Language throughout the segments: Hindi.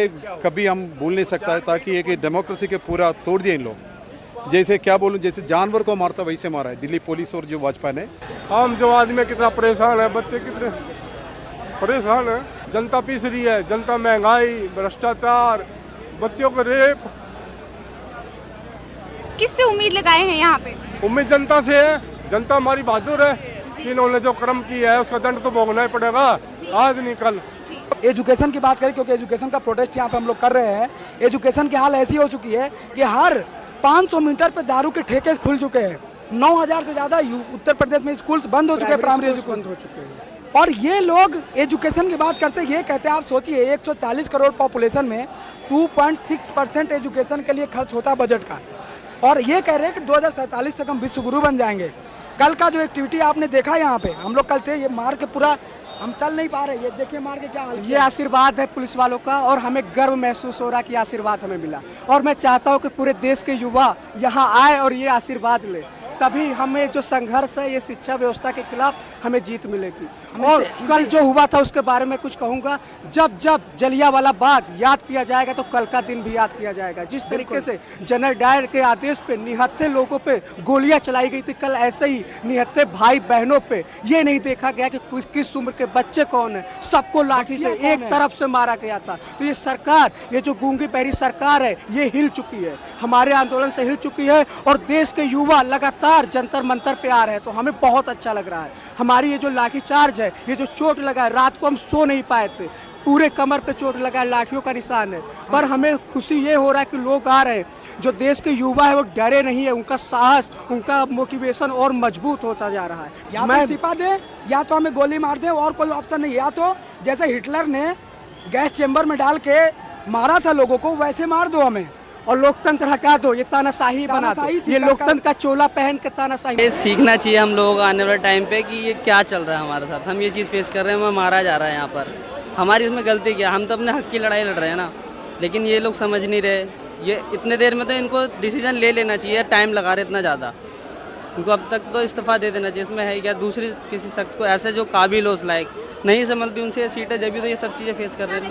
ये कभी हम भूल नहीं सकता है, ताकि ये कि डेमोक्रेसी के पूरा तोड़ दिए इन लोग। जैसे क्या बोलूं, जैसे जानवर को मारता वैसे मारा है दिल्ली पुलिस और जो वाजपेयी ने। आम जो आदमी कितना परेशान है, बच्चे कितने परेशान है, जनता पीस रही है, जनता महंगाई, भ्रष्टाचार, बच्चों को रेप। किससे उम्मीद लगाए हैं यहाँ पे? उम्मीद जनता से है, जनता हमारी बहादुर है, इन्होंने जो कर्म किया है उसका दंड तो भोगना ही पड़ेगा, आज नहीं कल। एजुकेशन की बात करें, क्योंकि एजुकेशन का प्रोटेस्ट यहाँ पे हम लोग कर रहे हैं। एजुकेशन की हाल ऐसी हो चुकी है कि हर 500 मीटर पे दारू के ठेके खुल चुके हैं। 9000 से ज़्यादा उत्तर प्रदेश में स्कूल्स बंद हो चुके हैं, प्राइमरी स्कूल बंद हो चुके हैं। और ये लोग एजुकेशन की बात करते हैं, ये कहते हैं, आप सोचिए 140 करोड़ पॉपुलेशन में 2.6% एजुकेशन के लिए खर्च होता है बजट का, और ये कह रहे हैं कि 2047 तक हम विश्व गुरु बन जाएंगे। कल का जो एक्टिविटी आपने देखा यहाँ पे, हम लोग कल थे, ये मार के पूरा हम चल नहीं पा रहे, ये देखिए मार के क्या हाल। ये आशीर्वाद है पुलिस वालों का, और हमें गर्व महसूस हो रहा है कि आशीर्वाद हमें मिला, और मैं चाहता हूँ कि पूरे देश के युवा यहाँ आए और ये आशीर्वाद ले, तभी हमें जो संघर्ष है ये शिक्षा व्यवस्था के खिलाफ हमें जीत मिलेगी। और कल जो हुआ था उसके बारे में कुछ कहूँगा, जब जब जलियांवाला बाग याद किया जाएगा तो कल का दिन भी याद किया जाएगा। जिस तरीके से जनरल डायर के आदेश पे निहत्थे लोगों पे गोलियां चलाई गई थी, कल ऐसे ही निहत्थे भाई बहनों पे ये नहीं देखा गया कि किस उम्र के बच्चे कौन है, सबको लाठी से एक तरफ से मारा गया था। तो ये सरकार, ये जो गूंगी बहरी सरकार है, ये हिल चुकी है, हमारे आंदोलन से हिल चुकी है, और देश के युवा लगातार जंतर मंतर पे आ रहे हैं। तो हमें बहुत अच्छा लग रहा है। हमारी ये जो लाठीचार्ज है, ये जो चोट लगा है, रात को हम सो नहीं पाए थे, पूरे कमर पे चोट लगा है, लाठियों का निशान है, पर हमें खुशी ये हो रहा है कि लोग आ रहे हैं, जो देश के युवा है वो डरे नहीं है, उनका साहस, उनका मोटिवेशन और मजबूत होता जा रहा है। या तो इस्तीफा दे, या तो हमें गोली मार दे, और कोई ऑप्शन नहीं। या तो जैसे हिटलर ने गैस चेंबर में डाल के मारा था लोगों को, वैसे मार दो हमें, और लोकतंत्र हटा दो, ये तानाशाही बना दो, ये लोकतंत्र का चोला पहन के तानाशाही। ये सीखना चाहिए हम लोगों को आने वाले टाइम पे कि ये क्या चल रहा है हमारे साथ, हम ये चीज़ फेस कर रहे हैं, हमें मारा जा रहा है यहाँ पर, हमारी इसमें गलती क्या, हम तो अपने हक की लड़ाई लड़ रहे हैं ना, लेकिन ये लोग समझ नहीं रहे। ये इतने देर में तो इनको डिसीजन ले लेना चाहिए, टाइम लगा रहे इतना ज़्यादा, इनको अब तक तो इस्तीफा दे देना चाहिए। इसमें है क्या, दूसरी किसी शख्स को ऐसे जो काबिल हो उस लायक नहीं संभलती, उनसे ये सीटें जब भी, तो ये सब चीज़ें फेस कर रहे हैं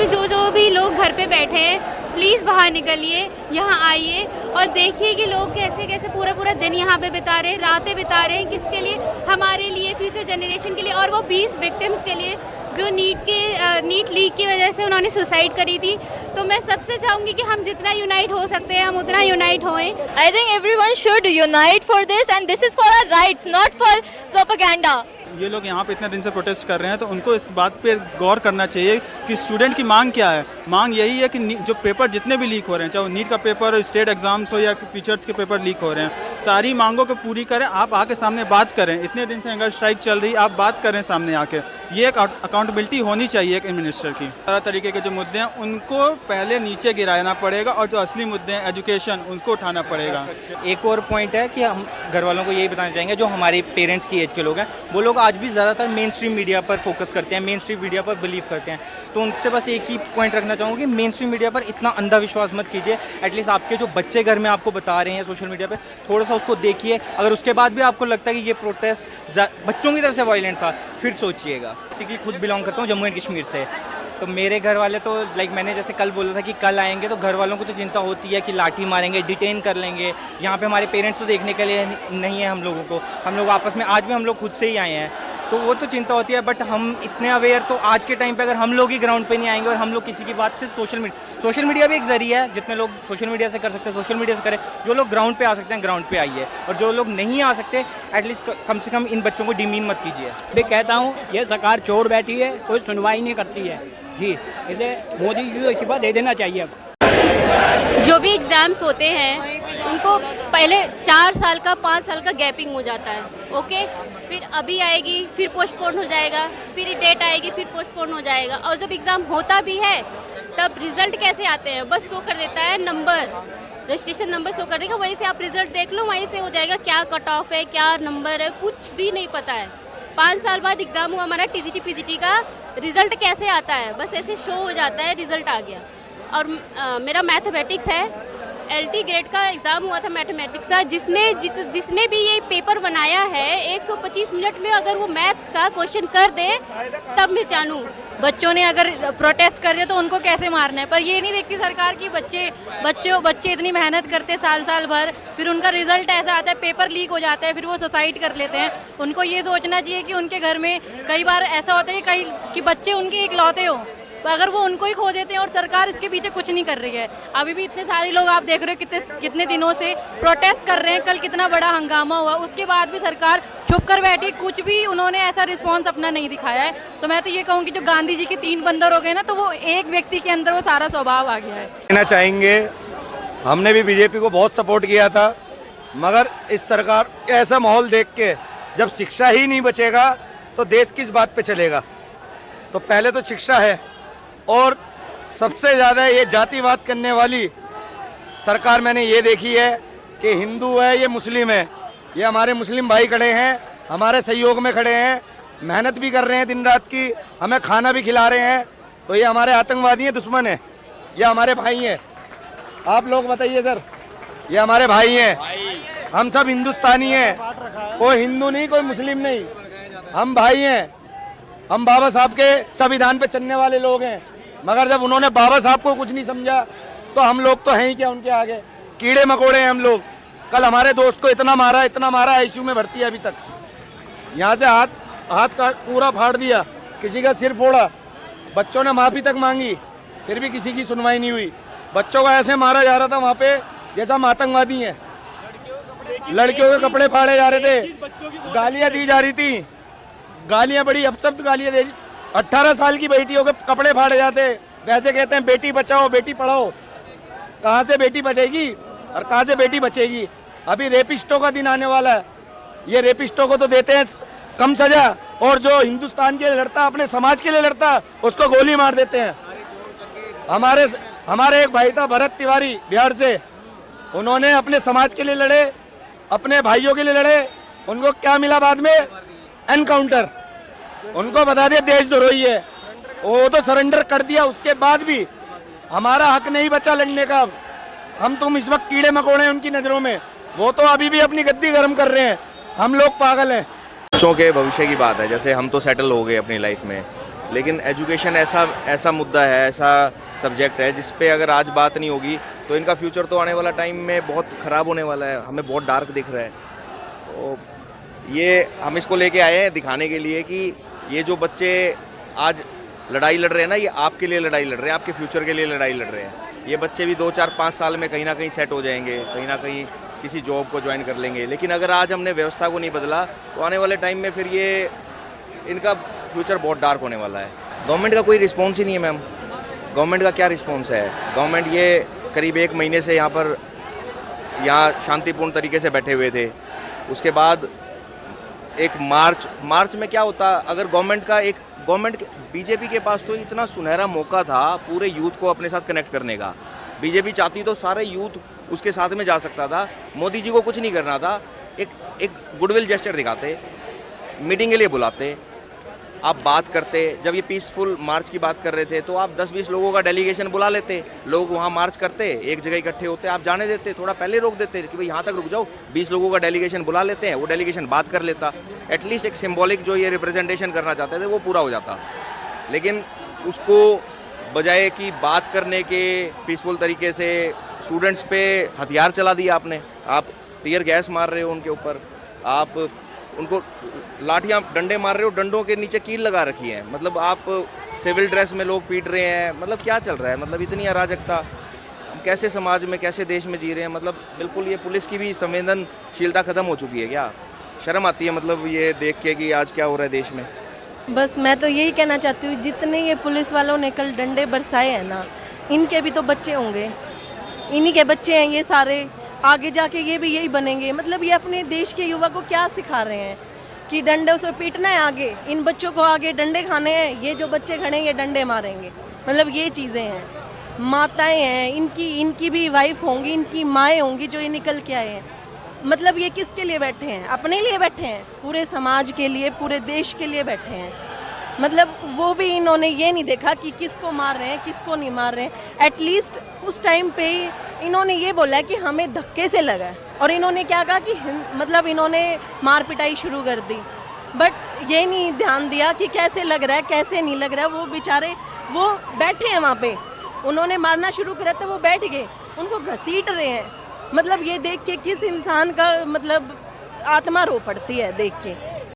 लोग। जो भी लोग घर पे बैठे हैं, प्लीज़ बाहर निकलिए, यहाँ आइए और देखिए कि लोग कैसे कैसे पूरा दिन यहाँ पे बिता रहे हैं, रातें बिता रहे हैं, किसके लिए, हमारे लिए, फ्यूचर जनरेशन के लिए, और वो 20 विक्टिम्स के लिए जो नीट लीक की वजह से उन्होंने सुसाइड करी थी। तो मैं सबसे चाहूँगी कि हम जितना यूनाइट हो सकते हैं हम उतना यूनाइट होएं। I think everyone should unite for this, and this is for our rights, not for propaganda. ये लोग यहाँ पे इतने दिन से प्रोटेस्ट कर रहे हैं, तो उनको इस बात पे गौर करना चाहिए कि स्टूडेंट की मांग क्या है। मांग यही है कि जो पेपर जितने भी लीक हो रहे हैं, चाहे वो नीट का पेपर हो, स्टेट एग्जाम्स हो, या टीचर्स के पेपर लीक हो रहे हैं, सारी मांगों को पूरी करें। आप आके सामने बात करें, इतने दिन से हंगर स्ट्राइक चल रही, आप बात करें सामने आके। ये एक अकाउंटेबिलिटी होनी चाहिए एक मिनिस्टर की। तरह तरीके के जो मुद्दे हैं उनको पहले नीचे गिराना पड़ेगा, और जो असली मुद्दे हैं एजुकेशन, उनको उठाना पड़ेगा। एक और पॉइंट है कि हम घर वालों को यही बताना चाहेंगे, जो हमारे पेरेंट्स की एज के लोग हैं, वो लोग आज भी ज़्यादातर मेन स्ट्रीम मीडिया पर फोकस करते हैं, मेन स्ट्रीम मीडिया पर बिलीव करते हैं। तो उनसे बस एक ही पॉइंट रखना चाहूँगा कि मेन स्ट्रीम मीडिया पर इतना अंधा विश्वास मत कीजिए। एटलीस्ट आपके जो बच्चे घर में आपको बता रहे हैं सोशल मीडिया पे, थोड़ा सा उसको देखिए। अगर उसके बाद भी आपको लगता है कि ये प्रोटेस्ट बच्चों की तरफ से वायलेंट था, फिर सोचिएगा। किसी की खुद बिलोंग करता हूँ जम्मू एंड कश्मीर से, तो मेरे घर वाले तो मैंने जैसे कल बोला था कि कल आएंगे, तो घर वालों को तो चिंता होती है कि लाठी मारेंगे, डिटेन कर लेंगे। यहाँ पे हमारे पेरेंट्स तो देखने के लिए नहीं है हम लोगों को, हम लोग आपस में आज भी हम लोग खुद से ही आए हैं, तो वो तो चिंता होती है। बट हम इतने अवेयर, तो आज के टाइम पे अगर हम लोग ही ग्राउंड पे नहीं आएंगे और हम लोग किसी की बात से, सोशल मीडिया भी एक जरिया है, जितने लोग सोशल मीडिया से कर सकते हैं सोशल मीडिया से करें। जो लोग ग्राउंड पे आ सकते हैं ग्राउंड पे आइए, और जो लोग नहीं आ सकते एटलीस्ट कम से कम इन बच्चों को डिमीन मत कीजिए। मैं कहता हूँ ये सरकार छोड़ बैठी है, कोई सुनवाई नहीं करती है जी, इसे मोदी जी को इस्तीफा दे देना चाहिए। अब जो भी एग्ज़ाम्स होते हैं उनको पहले 4 साल का 5 साल का गैपिंग हो जाता है, ओके, फिर अभी आएगी, फिर पोस्टपोन हो जाएगा, फिर डेट आएगी, फिर पोस्टपोन हो जाएगा। और जब एग्ज़ाम होता भी है तब रिज़ल्ट कैसे आते हैं, बस शो कर देता है नंबर, रजिस्ट्रेशन नंबर शो कर देगा, वहीं से आप रिज़ल्ट देख लो, वहीं से हो जाएगा क्या कट ऑफ है, क्या नंबर है, कुछ भी नहीं पता है। 5 साल बाद एग्ज़ाम हुआ हमारा टीजीटी पीजीटी का, रिज़ल्ट कैसे आता है, बस ऐसे शो हो जाता है रिज़ल्ट आ गया। और मेरा मैथमेटिक्स है, LT ग्रेड का एग्ज़ाम हुआ था मैथमेटिक्स का, जिसने भी ये पेपर बनाया है 125 मिनट में अगर वो मैथ्स का क्वेश्चन कर दे तब मैं जानूँ। बच्चों ने अगर प्रोटेस्ट कर दिया तो उनको कैसे मारना है, पर ये नहीं देखती सरकार कि बच्चे इतनी मेहनत करते साल भर, फिर उनका रिजल्ट ऐसा आता है, पेपर लीक हो जाता है, फिर वो सुसाइड कर लेते हैं। उनको ये सोचना चाहिए कि उनके घर में कई बार ऐसा होता है कि बच्चे उनके इकलौते हो, अगर वो उनको ही खो देते हैं और सरकार इसके पीछे कुछ नहीं कर रही है। अभी भी इतने सारे लोग आप देख रहे हो कितने दिनों से प्रोटेस्ट कर रहे हैं, कल कितना बड़ा हंगामा हुआ, उसके बाद भी सरकार छुप कर बैठी, कुछ भी उन्होंने ऐसा रिस्पॉन्स अपना नहीं दिखाया है। तो मैं तो ये कहूँगी जो गांधी जी के 3 बंदर हो गए ना, तो वो एक व्यक्ति के अंदर वो सारा स्वभाव आ गया है। कहना चाहेंगे, हमने भी बीजेपी को बहुत सपोर्ट किया था, मगर इस सरकार ऐसा माहौल देख के जब शिक्षा ही नहीं बचेगा तो देश किस बात पे चलेगा। तो पहले तो शिक्षा है, और सबसे ज़्यादा ये जातिवाद करने वाली सरकार मैंने ये देखी है कि हिंदू है ये मुस्लिम है, ये हमारे मुस्लिम भाई खड़े हैं, हमारे सहयोग में खड़े हैं, मेहनत भी कर रहे हैं दिन रात की, हमें खाना भी खिला रहे हैं। तो ये हमारे आतंकवादी हैं, दुश्मन है, ये हमारे भाई हैं। आप लोग बताइए सर, ये हमारे भाई हैं, हम सब हिंदुस्तानी हैं, कोई हिंदू नहीं कोई मुस्लिम नहीं, हम भाई हैं, हम बाबा साहब के संविधान पे चलने वाले लोग हैं। मगर जब उन्होंने बाबा साहब को कुछ नहीं समझा तो हम लोग तो हैं ही क्या उनके आगे, कीड़े मकोड़े हैं हम लोग। कल हमारे दोस्त को इतना मारा आईसीयू में भर्ती है अभी तक, यहाँ से हाथ का पूरा फाड़ दिया, किसी का सिर फोड़ा, बच्चों ने माफ़ी तक मांगी, फिर भी किसी की सुनवाई नहीं हुई। बच्चों को ऐसे मारा जा रहा था वहाँ पे जैसा हम आतंकवादी हैं, लड़कियों के कपड़े फाड़े जा रहे थे, गालियाँ दी जा रही थी, गालियाँ बड़ी अपशब्द गालियाँ दे, 18 साल की बेटियों के कपड़े फाड़े जाते। वैसे कहते हैं बेटी बचाओ बेटी पढ़ाओ, कहाँ से बेटी बचेगी और कहाँ से बेटी बचेगी। अभी रेपिस्टों का दिन आने वाला है, ये रेपिस्टों को तो देते हैं कम सजा, और जो हिंदुस्तान के लिए लड़ता, अपने समाज के लिए लड़ता, उसको गोली मार देते हैं। हमारे एक भाई था भरत तिवारी बिहार से, उन्होंने अपने समाज के लिए लड़े, अपने भाइयों के लिए लड़े, उनको क्या मिला बाद में? एनकाउंटर। उनको बता दिया देशद्रोही है, वो तो सरेंडर कर दिया। उसके बाद भी हमारा हक नहीं बचा लड़ने का। हम तुम इस वक्त कीड़े मकोड़े हैं उनकी नज़रों में, वो तो अभी भी अपनी गद्दी गर्म कर रहे हैं, हम लोग पागल हैं। बच्चों के भविष्य की बात है, जैसे हम तो सेटल हो गए अपनी लाइफ में, लेकिन एजुकेशन ऐसा मुद्दा है, ऐसा सब्जेक्ट है जिस पे अगर आज बात नहीं होगी तो इनका फ्यूचर तो आने वाला टाइम में बहुत ख़राब होने वाला है, हमें बहुत डार्क दिख रहा है। तो ये हम इसको लेके आए हैं दिखाने के लिए कि ये जो बच्चे आज लड़ाई लड़ रहे हैं ना, ये आपके लिए लड़ाई लड़ रहे हैं, आपके फ्यूचर के लिए लड़ाई लड़ रहे हैं। ये बच्चे भी 2, 4, 5 साल में कहीं ना कहीं सेट हो जाएंगे, कहीं ना कहीं किसी जॉब को ज्वाइन कर लेंगे। लेकिन अगर आज हमने व्यवस्था को नहीं बदला तो आने वाले टाइम में फिर ये इनका फ्यूचर बहुत डार्क होने वाला है। गवर्नमेंट का कोई रिस्पॉन्स ही नहीं है मैम। गवर्नमेंट का क्या रिस्पॉन्स है? गवर्नमेंट ये करीब 1 महीने से यहाँ शांतिपूर्ण तरीके से बैठे हुए थे। उसके बाद एक मार्च में क्या होता, अगर गवर्नमेंट बीजेपी के पास तो इतना सुनहरा मौका था पूरे यूथ को अपने साथ कनेक्ट करने का। बीजेपी चाहती तो सारे यूथ उसके साथ में जा सकता था। मोदी जी को कुछ नहीं करना था, एक गुडविल जेस्चर दिखाते, मीटिंग के लिए बुलाते, आप बात करते। जब ये पीसफुल मार्च की बात कर रहे थे तो आप 10-20 लोगों का डेलीगेशन बुला लेते, लोग वहाँ मार्च करते, एक जगह इकट्ठे होते, आप जाने देते, थोड़ा पहले रोक देते कि भाई यहाँ तक रुक जाओ, 20 लोगों का डेलीगेशन बुला लेते हैं, वो डेलीगेशन बात कर लेता, एटलीस्ट एक सिंबॉलिक जो ये रिप्रेजेंटेशन करना चाहते थे वो पूरा हो जाता। लेकिन उसको बजाय कि बात करने के पीसफुल तरीके से स्टूडेंट्स पे हथियार चला दिया आपने, आप टीयर गैस मार रहे हो उनके ऊपर, आप उनको लाठियाँ डंडे मार रहे हो, डंडों के नीचे कील लगा रखी है, मतलब आप सिविल ड्रेस में लोग पीट रहे हैं, मतलब क्या चल रहा है? मतलब इतनी अराजकता, हम कैसे समाज में कैसे देश में जी रहे हैं? मतलब बिल्कुल ये पुलिस की भी संवेदनशीलता ख़त्म हो चुकी है क्या? शर्म आती है मतलब ये देख के कि आज क्या हो रहा है देश में। बस मैं तो यही कहना चाहती हूँ, जितने ये पुलिस वालों ने कल डंडे बरसाए हैं ना, इनके भी तो बच्चे होंगे, इन्हीं के बच्चे हैं ये सारे, आगे जाके ये भी यही बनेंगे। मतलब ये अपने देश के युवा को क्या सिखा रहे हैं कि डंडों से पीटना है, आगे इन बच्चों को आगे डंडे खाने हैं, ये जो बच्चे खड़े हैं ये डंडे मारेंगे। मतलब ये चीज़ें हैं, माताएं हैं, इनकी भी वाइफ होंगी, इनकी माएँ होंगी जो ये निकल के आए हैं। मतलब ये किसके लिए बैठे हैं? अपने लिए बैठे हैं, पूरे समाज के लिए, पूरे देश के लिए बैठे हैं। मतलब वो भी इन्होंने ये नहीं देखा कि किसको मार रहे हैं किसको नहीं मार रहे हैं। एटलीस्ट उस टाइम पे ही इन्होंने ये बोला कि हमें धक्के से लगा है, और इन्होंने क्या कहा कि मतलब इन्होंने मार पिटाई शुरू कर दी, बट ये नहीं ध्यान दिया कि कैसे लग रहा है कैसे नहीं लग रहा है। वो बेचारे वो बैठे हैं वहाँ पे, उन्होंने मारना शुरू करा तो वो बैठ गए, उनको घसीट रहे हैं। मतलब ये देख के किस इंसान का मतलब आत्मा रो पड़ती है देख के।